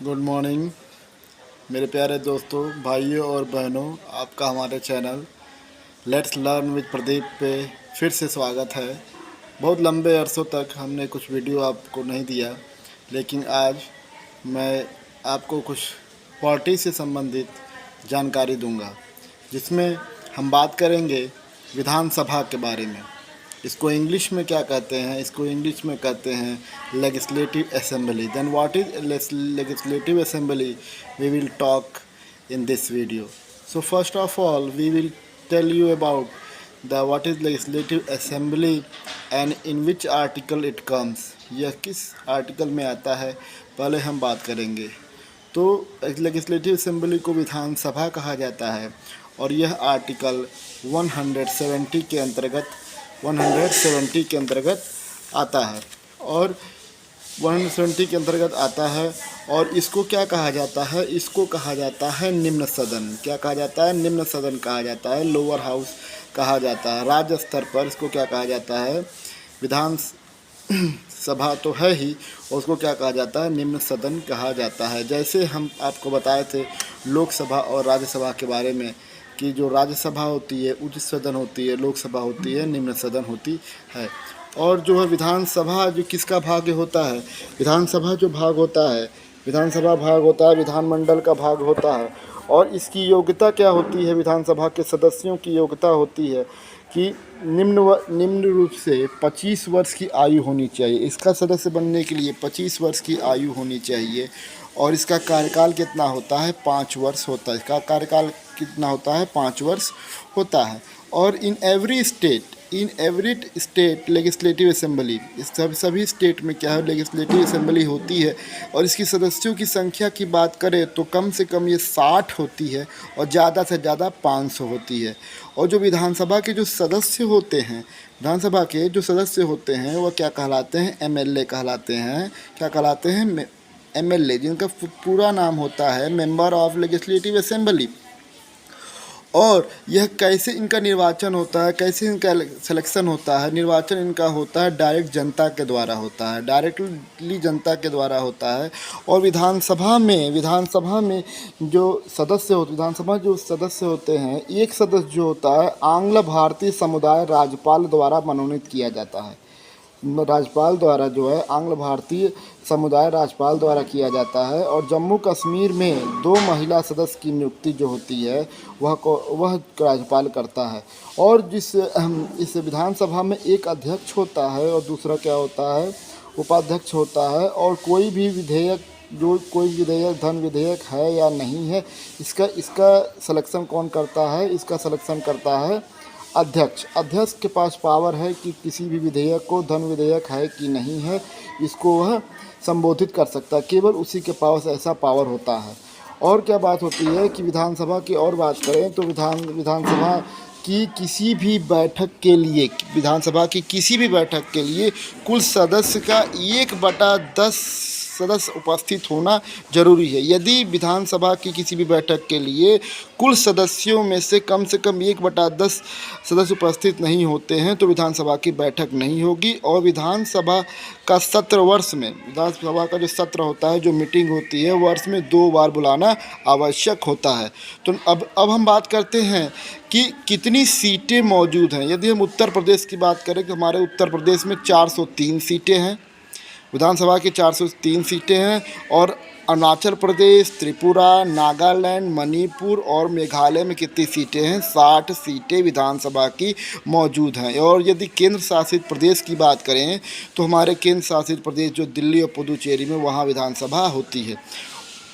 Good morning मेरे प्यारे दोस्तों, भाइयों और बहनों। आपका हमारे channel let's learn with Pradeep पे फिर से स्वागत है। बहुत लंबे अरसों तक हमने कुछ वीडियो आपको नहीं दिया, लेकिन आज मैं आपको कुछ पॉलिटी से संबंधित जानकारी दूंगा, जिसमें हम बात करेंगे विधानसभा के बारे में। इसको इंग्लिश में क्या कहते हैं? इसको इंग्लिश में कहते हैं legislative assembly. Then what is legislative assembly? We will talk in this video. So first of all, we will tell you about the what is legislative assembly and in which article it comes. यह किस article में आता है, पहले हम बात करेंगे। तो लेजिस्लेटिव असेंबली को विधानसभा कहा जाता है और यह आर्टिकल 170 के अंतर्गत आता है और 170 के अंतर्गत आता है। और इसको क्या कहा जाता है? इसको कहा जाता है निम्न सदन। क्या कहा जाता है? निम्न सदन कहा जाता है, लोअर हाउस कहा जाता है। राज्य स्तर पर इसको क्या कहा जाता है? विधान सभा तो है ही, और उसको क्या कहा जाता है? निम्न सदन कहा जाता है। जैसे हम आपको बताए थे लोकसभा और राज्यसभा के बारे में कि जो राज्यसभा होती है उच्च सदन होती है, लोकसभा होती है निम्न सदन होती है। और जो है विधानसभा जो किसका भाग होता है? विधानसभा जो भाग होता है, विधानसभा भाग होता है, विधानमंडल का भाग होता है। और इसकी योग्यता क्या होती है? विधानसभा के सदस्यों की योग्यता होती है कि निम्न रूप से 25 वर्ष की आयु होनी चाहिए। इसका सदस्य बनने के लिए 25 वर्ष की आयु होनी चाहिए। और इसका कार्यकाल कितना होता है? 5 वर्ष होता है। इसका कार्यकाल कितना होता है? 5 वर्ष होता है। और in every state legislative assembly, इस सभी स्टेट में क्या है? लेजिस्लेटिव असेंबली होती है। और इसकी सदस्यों की संख्या की बात करें तो कम से कम ये 60 होती है और ज़्यादा से ज़्यादा 500 होती है। और जो विधानसभा के जो सदस्य होते हैं, विधानसभा के जो सदस्य होते हैं वह क्या कहलाते हैं? एमएलए कहलाते हैं। क्या कहलाते हैं? एमएलए, जिनका पूरा नाम होता है मेंबर ऑफ लेजिस्लेटिव असेंबली। और यह कैसे इनका निर्वाचन होता है, कैसे इनका सिलेक्शन होता है? निर्वाचन इनका होता है डायरेक्ट जनता के द्वारा होता है, डायरेक्टली जनता के द्वारा होता है। और विधानसभा में जो सदस्य होते विधानसभा जो सदस्य होते हैं, एक सदस्य जो होता है आंग्ल भारतीय समुदाय राज्यपाल द्वारा मनोनीत किया जाता है। राज्यपाल द्वारा जो है आंग्ल भारतीय समुदाय राज्यपाल द्वारा किया जाता है। और जम्मू कश्मीर में 2 महिला सदस्य की नियुक्ति जो होती है वह राज्यपाल करता है। और इस विधानसभा में एक अध्यक्ष होता है और दूसरा क्या होता है? उपाध्यक्ष होता है। और कोई विधेयक धन विधेयक है या नहीं है, इसका सिलेक्शन कौन करता है? इसका सिलेक्शन करता है अध्यक्ष के पास पावर है कि किसी भी विधेयक को धन विधेयक है कि नहीं है, इसको वह संबोधित कर सकता है। केवल उसी के पास ऐसा पावर होता है। और क्या बात होती है कि विधानसभा की और बात करें तो विधानसभा की किसी भी बैठक के लिए कुल सदस्य का 1/10 सदस्य उपस्थित होना जरूरी है। यदि विधानसभा की किसी भी बैठक के लिए कुल सदस्यों में से कम 1/10 सदस्य उपस्थित नहीं होते हैं तो विधानसभा की बैठक नहीं होगी। और विधानसभा का जो सत्र होता है, जो मीटिंग होती है, वर्ष में 2 बार बुलाना आवश्यक होता है। तो अब हम बात करते हैं कि कितनी सीटें मौजूद हैं। यदि हम उत्तर प्रदेश की बात करें तो हमारे उत्तर प्रदेश में 403 सीटें हैं, विधानसभा की 403 सीटें हैं। और अरुणाचल प्रदेश, त्रिपुरा, नागालैंड, मणिपुर और मेघालय में कितनी सीटें हैं? 60 सीटें विधानसभा की मौजूद हैं। और यदि केंद्र शासित प्रदेश की बात करें तो हमारे केंद्र शासित प्रदेश जो दिल्ली और पुदुचेरी में, वहाँ विधानसभा होती है।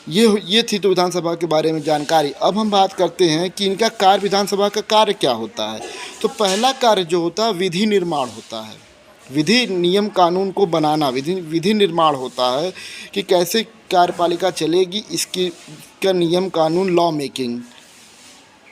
ये थी तो विधानसभा के बारे में जानकारी। अब हम बात करते हैं कि इनका कार्य, विधानसभा का कार्य क्या होता है। तो पहला कार्य जो होता है विधि निर्माण होता है। विधि नियम कानून को बनाना, विधि निर्माण होता है कि कैसे कार्यपालिका चलेगी, इसका नियम कानून लॉ मेकिंग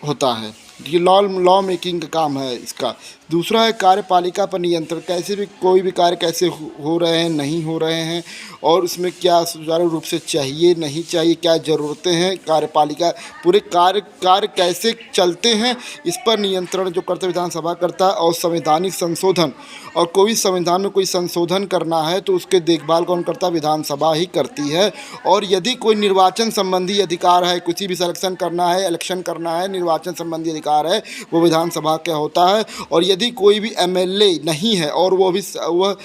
होता है। ये लॉ मेकिंग का काम है इसका, दूसरा है कार्यपालिका पर नियंत्रण, कैसे भी कोई भी कार्य कैसे हो रहे हैं, नहीं हो रहे हैं, और उसमें क्या सुचारू रूप से चाहिए नहीं चाहिए, क्या ज़रूरतें हैं, कार्यपालिका पूरे कार्य कैसे चलते हैं, इस पर नियंत्रण जो करता है विधानसभा करता है। और संवैधानिक संशोधन, और कोई संविधान में कोई संशोधन करना है तो उसके देखभाल कौन करता है, विधानसभा ही करती है। और यदि कोई निर्वाचन संबंधी अधिकार है, कुछ भी सिलेक्शन करना है, इलेक्शन करना है, निर्वाचन संबंधी अधिकार है, वो विधानसभा का होता है। और यदि कोई भी एमएलए नहीं है और वो भी वह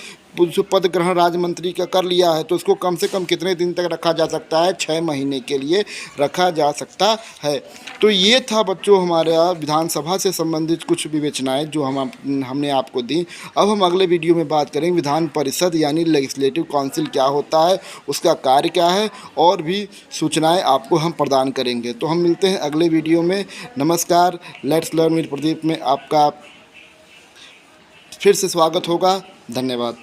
जो पद ग्रहण राज्य मंत्री का कर लिया है, तो उसको कम से कम कितने दिन तक रखा जा सकता है, 6 महीने के लिए रखा जा सकता है। तो ये था बच्चों हमारा विधानसभा से संबंधित कुछ विवेचनाएं जो हमने आपको दी। अब हम अगले वीडियो में बात करेंगे विधान परिषद यानी लेजिस्लेटिव काउंसिल क्या होता है, उसका कार्य क्या है, और भी सूचनाएं आपको हम प्रदान करेंगे। तो हम मिलते हैं अगले वीडियो में। नमस्कार। लेट्स लर्न विद प्रदीप में आपका फिर से स्वागत होगा। धन्यवाद।